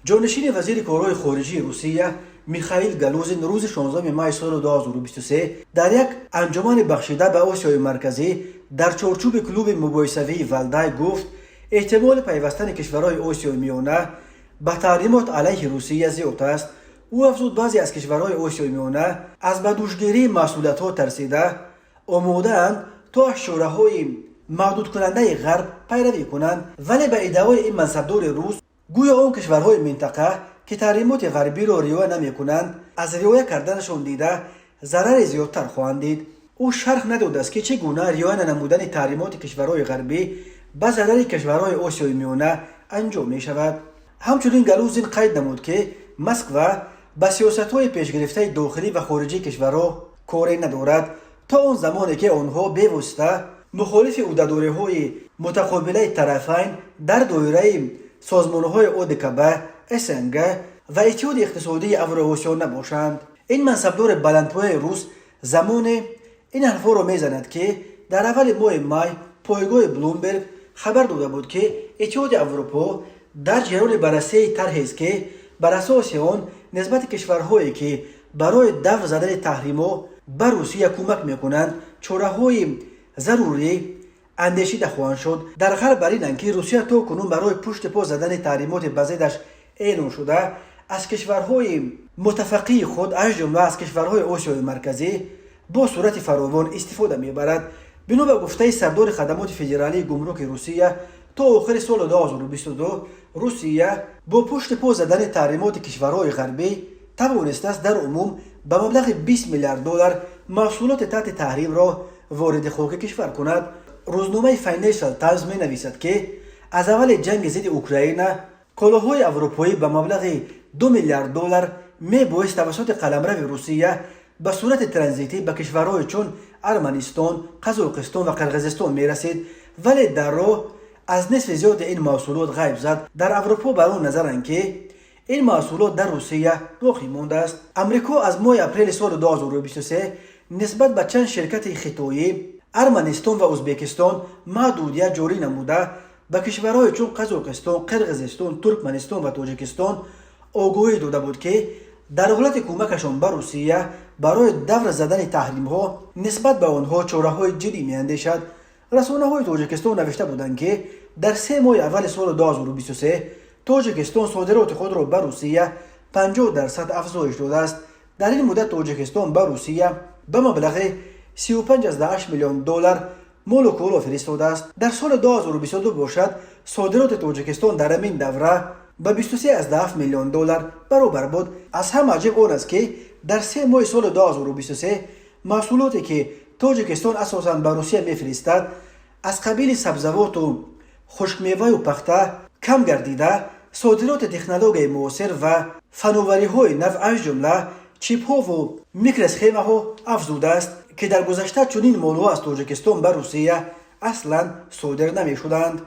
جانشین وزیر کارهای خارجی روسیه میخائیل گالوزین روز 16 مای سال 2023 در یک انجمن بخشیده به آسیای مرکزی در چارچوب کلوب مباحثه‌ای ولدای گفت احتمال پیوستن کشورهای آسیای میانه به تحریمات علیه روسیه زیاد است. او افزود بعضی از کشورهای آسیای میانه از به دوشگیری مسئولیت‌ها ترسیده آماده‌اند تا شوراهای محدود کننده غرب پیروی کنند، ولی به ادعای این منصبدار روس گویا آن کشورهای منطقه که تحریمات غربی را رعایت نمی‌کنند از رعایت کردنشان دیده ضرر زیادتر خواهند دید. او شرح نداده است که چگونه رعایت نمودن تحریمات کشورهای غربی به ضرر کشورهای آسیای میانه انجام می‌شود. همچنین گالوزین قید نمود که مسکو به سیاست‌های پیشگرفته داخلی و خارجی کشورها کاری ندارد تا آن زمانی که آنها بواسطه مخالف عهده‌داری‌های متقابل طرفین در دایره سازمان‌های ODKB، SNG و اتحاد اقتصادی اوراسیا نباشند. این منصبدار بلندپایه روس زمان این حرفا را میزند که در اول ماه مای پایگاه بلومبرگ خبر داده بود که اتحاد اروپا در جریان بررسی طرحی است که بر اساس آن نسبت کشورهایی که برای دفع زدن تحریم‌ها بر روسیه کمک میکنند چاره‌های ضروری اندیشیده خواهند شد. در غرب بر اینند که روسیه تا کنون برای پشت پا زدن تحریمات به ضدش اعلان شده از کشورهای متفقی خود از جمله از کشورهای آسیای مرکزی با صورت فراوان استفاده میبرد. بنا به گفته سردار خدمات فدرالی گمرک روسیه تا آخر سال 2022 روسیه با پشت پا زدن تحریمات کشورهای غربی توانسته است در عموم به مبلغ 20 میلیارد دلار محصولات تحت تحریم را وارد خاک کشور کند. روزنامه فاینانشال تایمز می نویسد که از اول جنگ ضد اوکراین کالاهای اروپایی به مبلغ 2 میلیارد دلار می بایست توسط قلمرو روسیه به صورت ترانزیتی به کشورهای چون ارمنستان، قزاقستان و قرقیزستان می رسید، ولی در راه از نصف زیاد این محصولات غیب زد. در اروپا بر آن نظرند که این محصولات در روسیه باقی مانده است. امریکا از ماه اپریل سال 2023 نسبت به چند شرکت خطایی ارمنستان و ازبکستان محدودیت جاری نموده به کشورهای چون قزاقستان، قرقیزستان، ترکمنستان و تاجیکستان آگاهی داده بود که در حالت کمکشان به روسیه برای دور زدن تحریم ها نسبت به آنها چاره‌های جدی می‌اندیشد. رسانه‌های تاجیکستان نوشته بودند که در 3 ماه اول سال 2023 تاجیکستان صادرات خود را به روسیه 50% افزایش داده است. در این مدت تاجیکستان به روسیه به مبلغ 35.8 میلیون دلار مال و کالا فرستاده است. در سال 2022 باشد صادرات تاجیکستان در همین دوره به 23.7 میلیون دلار برابر بود. از هم عجیب آن است که در 3 ماه سال 2023 محصولاتی که تاجیکستان اساساً به روسیه میفرستد از قبیل سبزیجات و خشک میوه و پخته کم گردیده صادرات تکنولوژی معاصر و فناوری‌های نو از جمله چیپ‌ها و میکروسخمه‌ها افزوده است که در گذشته چنین مال‌ها از تاجیکستان به روسیه اصلاً صادر نمی‌شدند.